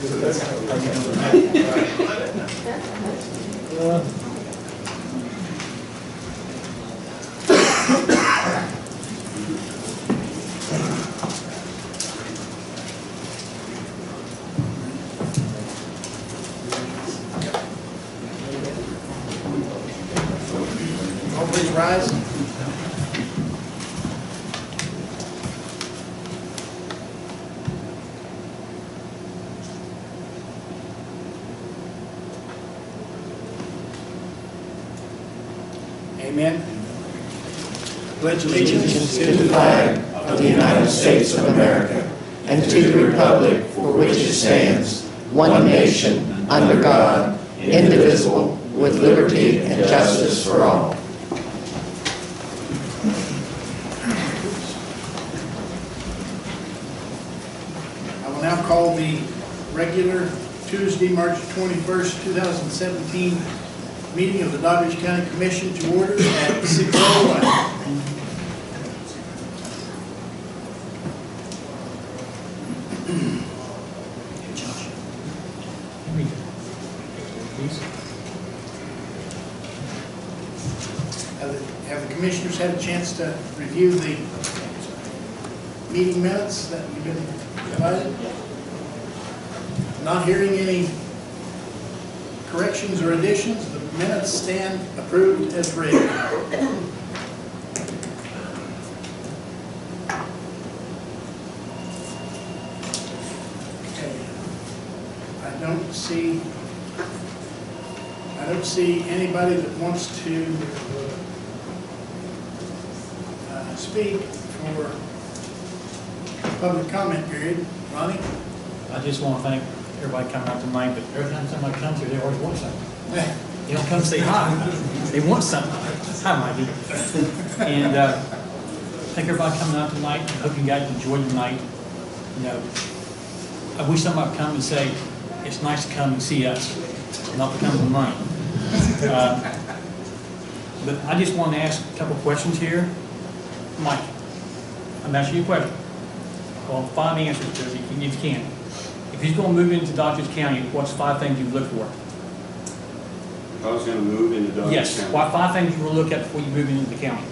Please rise. Amen. Pledge allegiance to the flag of the United States of America and to the republic for which it stands, one nation, under God, indivisible, with liberty and justice for all. I will now call the regular Tuesday, March 21st, 2017 meeting of the Doddridge County Commission to order at 6:01. Have the commissioners had a chance to review the meeting minutes that you've been provided? Not hearing any corrections or additions, the minutes stand approved as read. Okay. I don't see anybody that wants to speak for public comment period. Ronnie? I just want to thank everybody coming out tonight, but every time somebody comes here, they always want something. They don't come say hi. They want something. Hi, Mikey. And thank everybody coming out tonight. I hope you guys enjoyed the night. You know, I wish somebody would come and say, it's nice to come and see us, not to come for money. But I just want to ask a couple questions here. Mike, I'm asking you a question. Well, 5 answers to it if you can. If he's going to move into Doddridge County, what's 5 things you look for? If I was going to move into Doddridge Yes. County. What 5 things you will look at before you move into the county?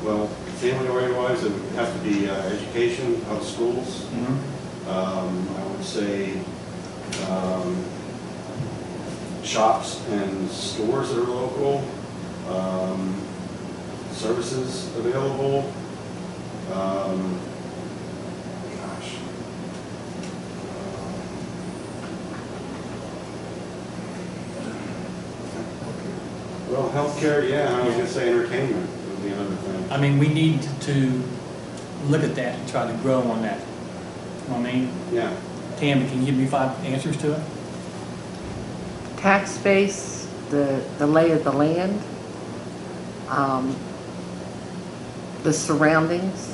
Well, family-oriented-wise, it would have to be education of schools. I would say shops and stores that are local, services available. Well, healthcare, yeah, I was going to say entertainment would be another thing. I mean, we need to look at that and try to grow on that. You know what I mean? Yeah. Tammy, can you give me 5 answers to it? Tax base, the lay of the land, the surroundings.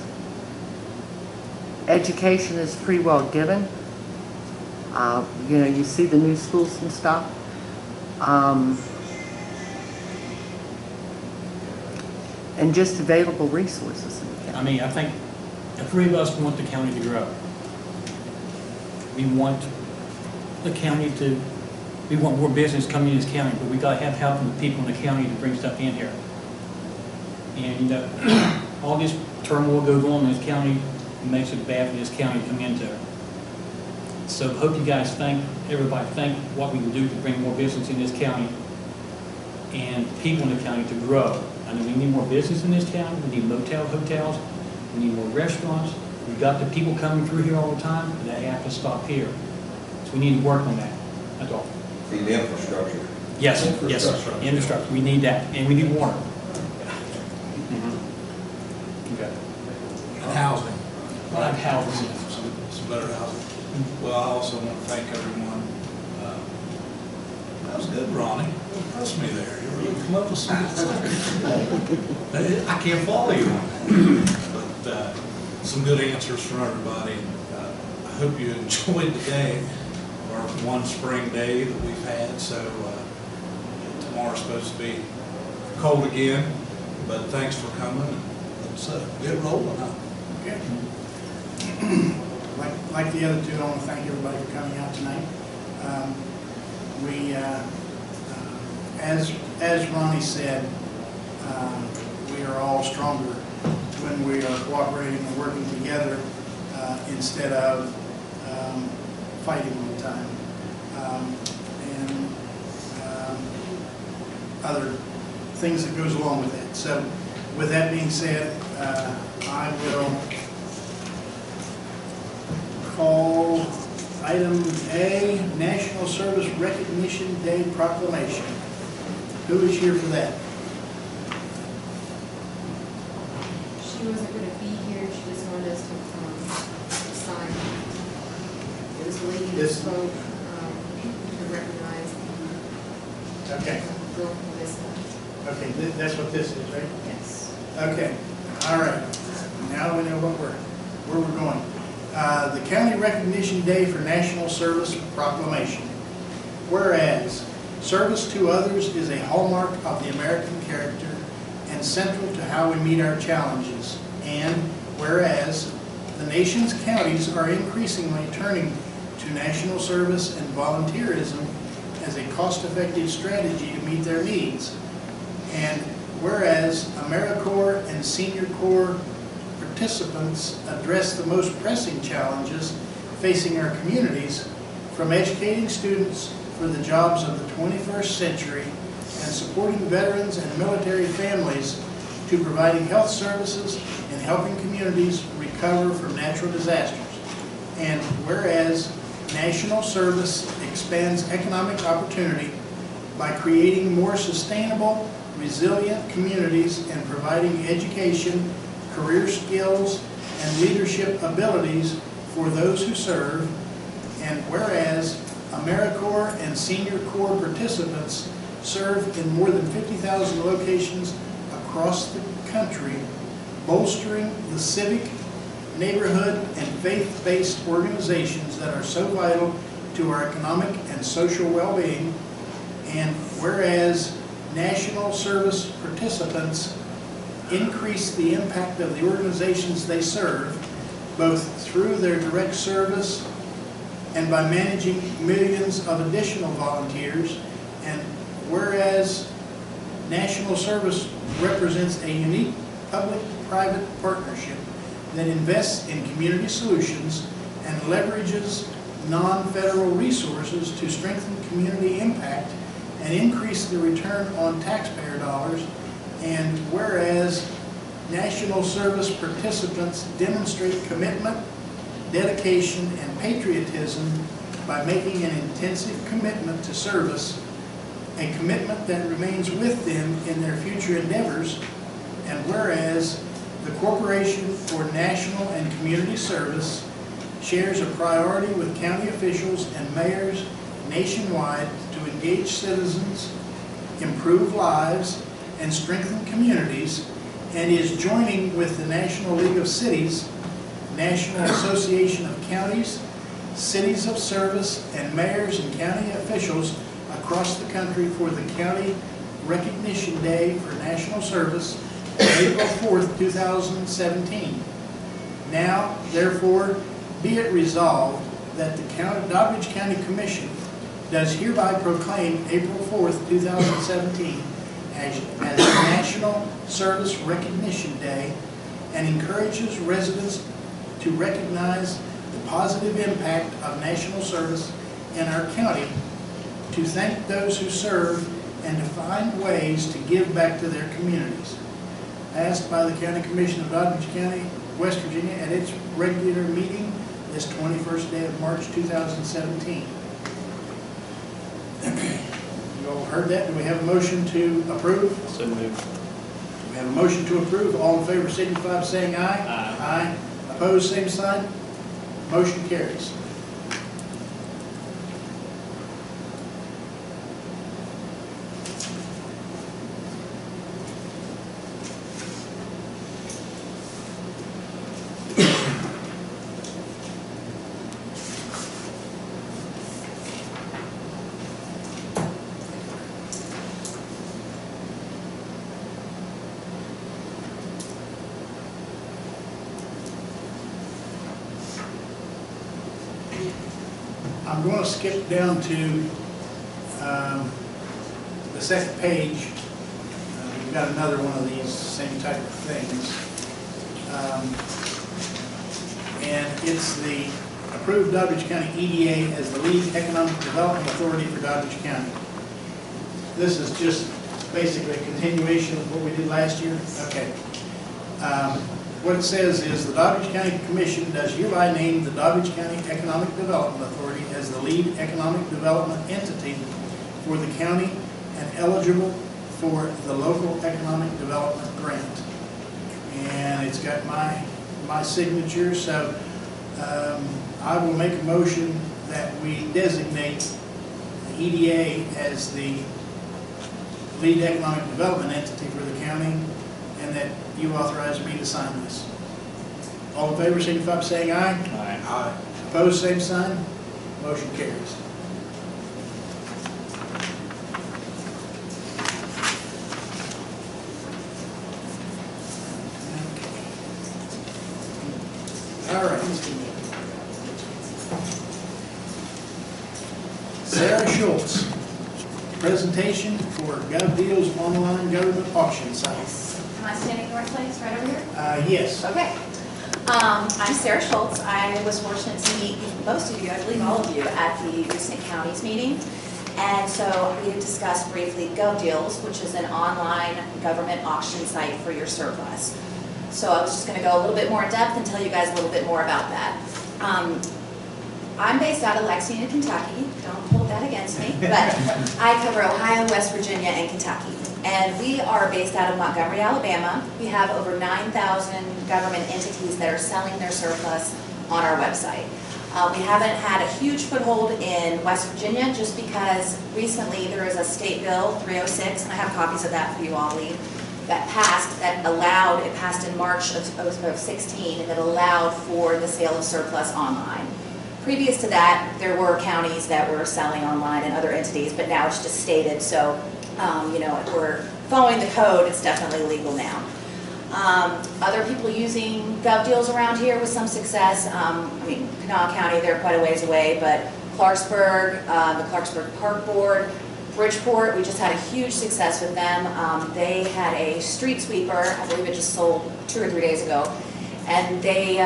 Education is pretty well given. You know, you see the new schools and stuff. And just available resources in the county. I mean, I think the 3 of us want the county to grow. We want the county to, we want more business coming in this county, but we got to have help from the people in the county to bring stuff in here. And you know, all this turmoil goes on in this county, it makes it bad for this county to come into. So hope you guys everybody think what we can do to bring more business in this county and people in the county to grow. I mean, we need more business in this town. We need motel, hotels. We need more restaurants. We've got the people coming through here all the time, and they have to stop here. So we need to work on that. That's all. The infrastructure. Yes, yes, infrastructure. We need that, and we need water. Okay. And housing. Like housing. Some better housing. Well, I also want to thank everyone. That was good, Ronnie. You impressed me there. You really come up with some good stuff. I can't follow you on that. But some good answers from everybody. I hope you enjoyed the day, our one spring day that we've had. So tomorrow's supposed to be cold again. But thanks for coming. Let's get rolling, huh? Okay. like the other two, I want to thank everybody for coming out tonight. As Ronnie said, we are all stronger when we are cooperating and working together instead of fighting all the time. Other things that goes along with that. So with that being said, I will call item A, National Service Recognition Day Proclamation. Who is here for that? She wasn't going to be here, she just wanted us to sign. It was a lady that Yes. spoke to recognize Okay, the girl from this one. okay, that's what this is, right? Yes. Okay, all right. Now we know where we're going. The County Recognition Day for National Service Proclamation. Whereas, service to others is a hallmark of the American character and central to how we meet our challenges. And whereas, the nation's counties are increasingly turning to national service and volunteerism as a cost-effective strategy to meet their needs. And whereas AmeriCorps and Senior Corps participants address the most pressing challenges facing our communities, from educating students for the jobs of the 21st century and supporting veterans and military families to providing health services and helping communities recover from natural disasters. And whereas national service expands economic opportunity by creating more sustainable, resilient communities and providing education, career skills, and leadership abilities for those who serve. And whereas AmeriCorps and Senior Corps participants serve in more than 50,000 locations across the country, bolstering the civic, neighborhood, and faith-based organizations that are so vital to our economic and social well-being. And whereas national service participants increase the impact of the organizations they serve, both through their direct service and by managing millions of additional volunteers. And whereas national service represents a unique public-private partnership that invests in community solutions and leverages non-federal resources to strengthen community impact and increase the return on taxpayer dollars. And whereas national service participants demonstrate commitment, dedication, and patriotism by making an intensive commitment to service, a commitment that remains with them in their future endeavors. And whereas the Corporation for National and Community Service shares a priority with county officials and mayors nationwide to engage citizens, improve lives, and strengthen communities, and is joining with the National League of Cities, National Association of Counties, Cities of Service, and mayors and county officials across the country for the County Recognition Day for National Service, April 4th, 2017. Now, therefore, be it resolved that the Doddridge County Commission does hereby proclaim April 4th, 2017 as National Service Recognition Day and encourages residents to recognize the positive impact of national service in our county, to thank those who serve, and to find ways to give back to their communities. Passed by the County Commission of Doddridge County, West Virginia at its regular meeting this 21st day of March 2017. You all heard that. Do we have a motion to approve? So moved. We have a motion to approve. All in favor signify by saying aye. Aye. Aye. Opposed, same sign. Motion carries. I'm going to skip down to the second page. We've got another one of these same type of things. And it's the approved Doddridge County EDA as the lead economic development authority for Doddridge County. This is just basically a continuation of what we did last year. Okay. What it says is the Doddridge County Commission does hereby name the Doddridge County Economic Development Authority as the lead economic development entity for the county and eligible for the local economic development grant. And it's got my signature, so I will make a motion that we designate the EDA as the lead economic development entity for the county, and that you authorize me to sign this. All in favor, signify by saying aye. Aye. Aye. Opposed, same sign. Motion carries. All right. Sarah Schultz, presentation for GovDeals online government auction site. Am I standing in the right place, right over here? Yes. Okay. I'm Sarah Schultz. I was fortunate to meet most of you, I believe all of you, at the recent counties meeting. And so we had discussed briefly GovDeals, which is an online government auction site for your surplus. So I was just going to go a little bit more in depth and tell you guys a little bit more about that. I'm based out of Lexington, Kentucky. Don't hold that against me. But I cover Ohio, West Virginia, and Kentucky. And we are based out of Montgomery, Alabama. We have over 9,000 government entities that are selling their surplus on our website. We haven't had a huge foothold in West Virginia just because recently there was a state bill 306, and I have copies of that for you all, Lee, that passed, it passed in March of 16, and it allowed for the sale of surplus online. Previous to that, there were counties that were selling online and other entities, but now it's just stated, so you know, if we're following the code, it's definitely legal now. Other people using GovDeals around here with some success. I mean, Kanawha County, they're quite a ways away, but Clarksburg, the Clarksburg Park Board, Bridgeport, we just had a huge success with them. They had a street sweeper, I believe it just sold 2 or 3 days ago, and they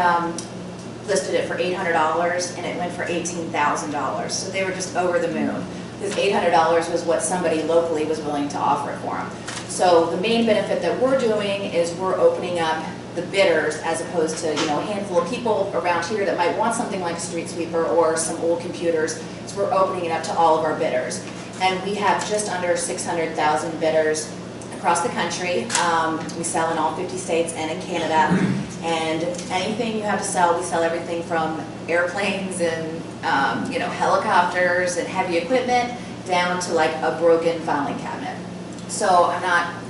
listed it for $800 and it went for $18,000. So they were just over the moon. Because $800 was what somebody locally was willing to offer it for them. So the main benefit that we're doing is we're opening up the bidders as opposed to, you know, a handful of people around here that might want something like a street sweeper or some old computers. So we're opening it up to all of our bidders. And we have just under 600,000 bidders across the country. We sell in all 50 states and in Canada. And anything you have to sell, we sell everything from airplanes and you know, helicopters and heavy equipment down to like a broken filing cabinet. So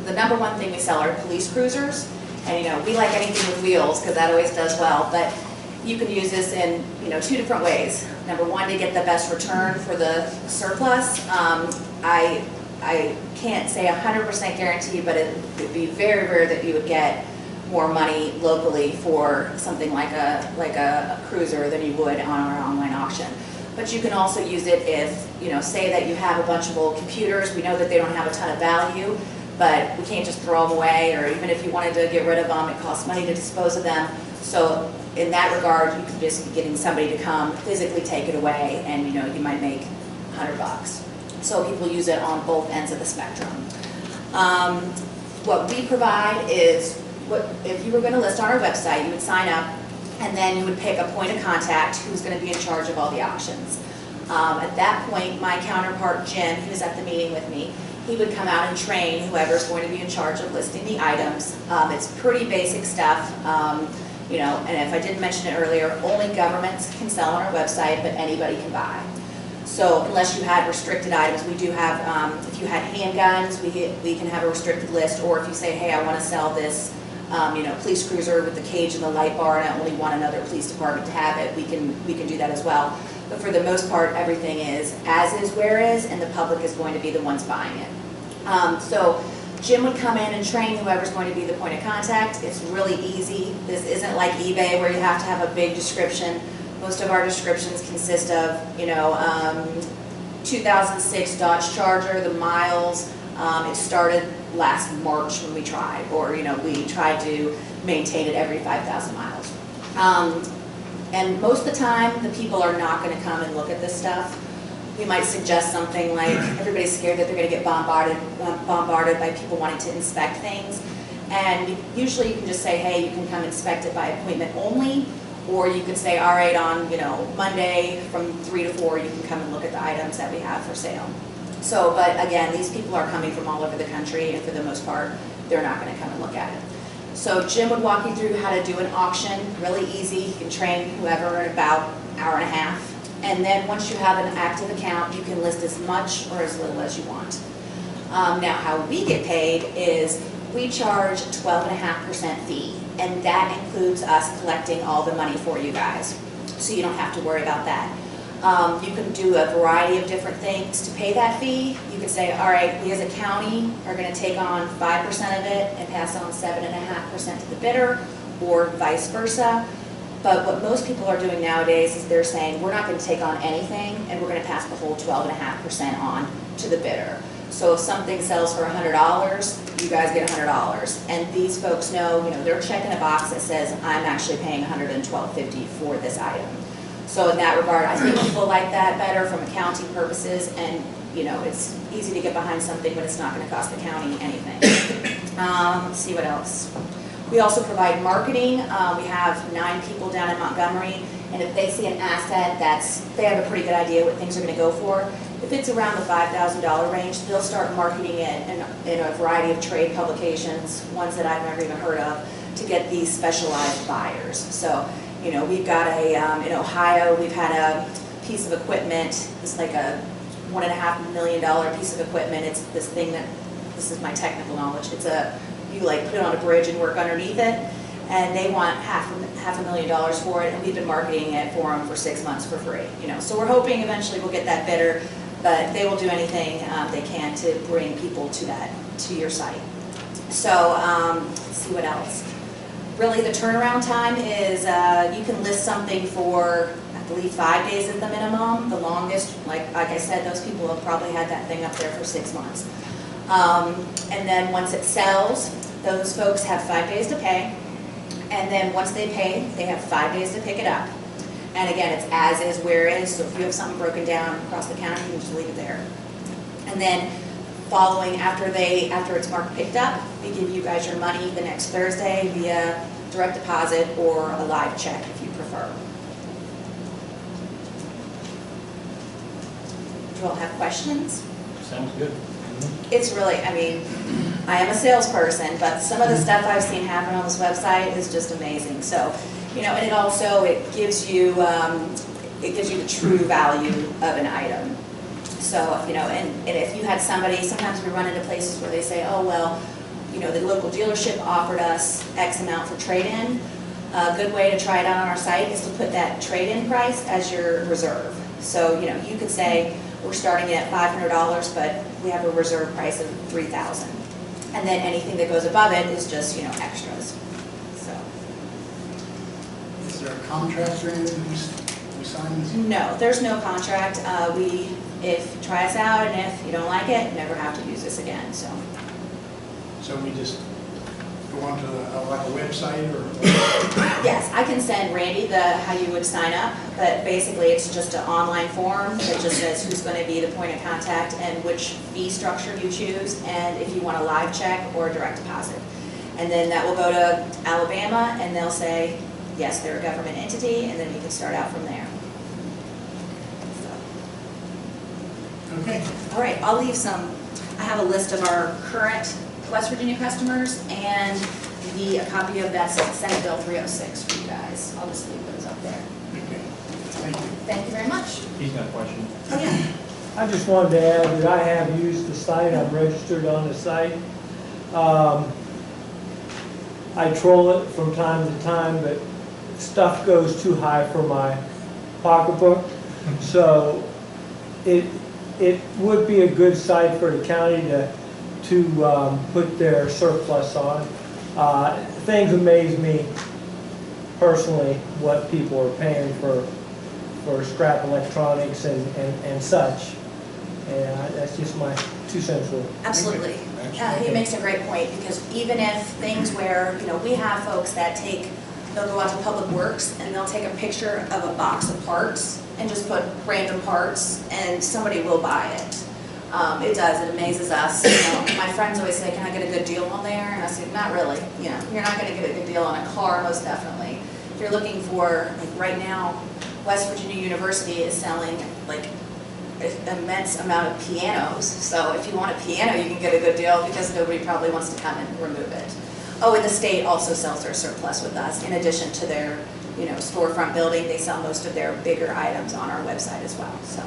the number one thing we sell are police cruisers. And you know, we like anything with wheels because that always does well. But you can use this in, you know, 2 different ways. Number one, to get the best return for the surplus. I can't say 100% guarantee, but it would be very rare that you would get more money locally for something like a cruiser than you would on our online auction. But you can also use it if, you know, say that you have a bunch of old computers. We know that they don't have a ton of value, but we can't just throw them away, or even if you wanted to get rid of them, it costs money to dispose of them. So in that regard, you could just be getting somebody to come physically take it away, and you know, you might make $100. So people use it on both ends of the spectrum. What we provide is, if you were going to list on our website, you would sign up, and then you would pick a point of contact who's going to be in charge of all the auctions. At that point, my counterpart, Jim, who was at the meeting with me, he would come out and train whoever's going to be in charge of listing the items. It's pretty basic stuff, you know, and if I didn't mention it earlier, only governments can sell on our website, but anybody can buy. So unless you had restricted items, we do have, if you had handguns, we can have a restricted list, or if you say, hey, I want to sell this, you know, police cruiser with the cage and the light bar, and I only want another police department to have it, we can do that as well. But for the most part, everything is as is, where is, and the public is going to be the ones buying it. So Jim would come in and train whoever's going to be the point of contact. It's really easy. This isn't like eBay where you have to have a big description. Most of our descriptions consist of, 2006 Dodge Charger, the miles. It started last March when we tried, or, we tried to maintain it every 5,000 miles. And most of the time, the people are not going to come and look at this stuff. We might suggest something like, everybody's scared that they're going to get bombarded by people wanting to inspect things. And usually you can just say, hey, you can come inspect it by appointment only, or you could say, all right, on Monday from 3 to 4, you can come and look at the items that we have for sale. So, but again, these people are coming from all over the country, and for the most part, they're not going to come and look at it. So Jim would walk you through how to do an auction, really easy. You can train whoever in about an hour and a half. And then once you have an active account, you can list as much or as little as you want. Now, how we get paid is we charge 12.5% fee, and that includes us collecting all the money for you guys. So you don't have to worry about that. You can do a variety of different things to pay that fee. You could say, all right, we as a county are going to take on 5% of it and pass on 7.5% to the bidder, or vice versa. But what most people are doing nowadays is they're saying, we're not going to take on anything, and we're going to pass the whole 12.5% on to the bidder. So if something sells for $100, you guys get $100. And these folks know, they're checking a box that says, I'm actually paying $112.50 for this item. So in that regard, I think people like that better from accounting purposes, and it's easy to get behind something, but it's not going to cost the county anything. Let's see what else. We also provide marketing. We have 9 people down in Montgomery, and if they see an asset they have a pretty good idea what things are going to go for. If it's around the $5,000 range, they'll start marketing it in a variety of trade publications, ones that I've never even heard of, to get these specialized buyers. So, we've got in Ohio, we've had a piece of equipment, it's like a $1.5 million piece of equipment. It's this thing this is my technical knowledge, you like put it on a bridge and work underneath it, and they want half $1 million for it, and we've been marketing it for them for 6 months for free. So we're hoping eventually we'll get that bidder, but they will do anything they can to bring people to your site. So let's see what else. Really, the turnaround time is you can list something for, I believe, 5 days at the minimum. The longest, like I said, those people have probably had that thing up there for 6 months. And then once it sells, those folks have 5 days to pay. And then once they pay, they have 5 days to pick it up. And again, it's as is, where is. So if you have something broken down across the county, you can just leave it there. And then following, after it's marked picked up, we give you guys your money the next Thursday via direct deposit or a live check if you prefer. Do you all have questions? Sounds good. It's really, I am a salesperson, but some of the stuff I've seen happen on this website is just amazing. So, and it also, it gives you the true value of an item. So, and if you had somebody, sometimes we run into places where they say, oh, well, the local dealership offered us X amount for trade-in. A good way to try it out on our site is to put that trade-in price as your reserve. So, you could say, we're starting at $500, but we have a reserve price of $3,000. And then anything that goes above it is just, extras. So. Is there a contract or anything we sign? No, there's no contract. If try us out, and if you don't like it, never have to use this again. So we just go onto like a website or? Yes, I can send Randy how you would sign up, but basically it's just an online form that just says who's going to be the point of contact and which fee structure you choose, and if you want a live check or a direct deposit. And then that will go to Alabama, and they'll say, yes, they're a government entity, and then you can start out from there. Okay. All right, I'll leave I have a list of our current West Virginia customers and a copy of that Senate Bill 306 for you guys. I'll just leave those up there. Okay. Thank you. Thank you very much. He's got a question. Oh, yeah. I just wanted to add that I have used the site. I'm registered on the site. I troll it from time to time, but stuff goes too high for my pocketbook. So it would be a good site for the county to put their surplus on. Things amaze me personally what people are paying for for scrap electronics and such. And that's just my 2 cents worth. Absolutely. He makes a great point, because even if things where, we have folks that they'll go out to Public Works and they'll take a picture of a box of parts and just put random parts and somebody will buy it. It amazes us. My friends always say, can I get a good deal on there? And I say, not really. You're not going to get a good deal on a car, most definitely. If you're looking for, like right now, West Virginia University is selling like an immense amount of pianos. So if you want a piano, you can get a good deal because nobody probably wants to come and remove it. Oh, and the state also sells their surplus with us. In addition to their, storefront building, they sell most of their bigger items on our website as well, so.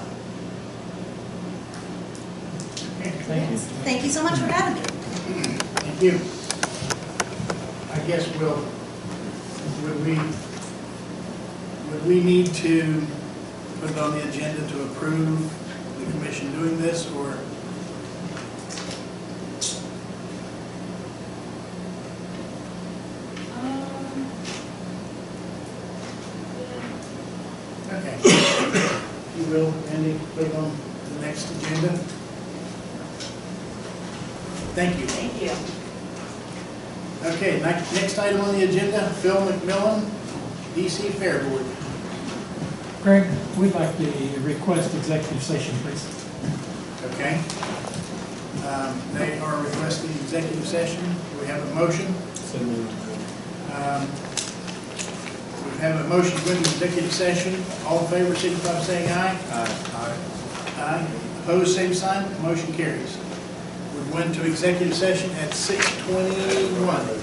Thank you. Thank you so much for having me. Thank you. I guess would we need to put it on the agenda to approve the commission doing this, or? Okay. You will, Andy, put it on the next agenda? Thank you. Thank you. Okay, next item on the agenda, Phil McMillan, DC Fair Board. Greg, we'd like to request executive session, please. Okay. They are requesting executive session. Do we have a motion? So moved. We have a motion to go into executive session. All in favor, signify by saying aye. Aye. Aye. Opposed, same sign. Motion carries. We went to executive session at 6:21.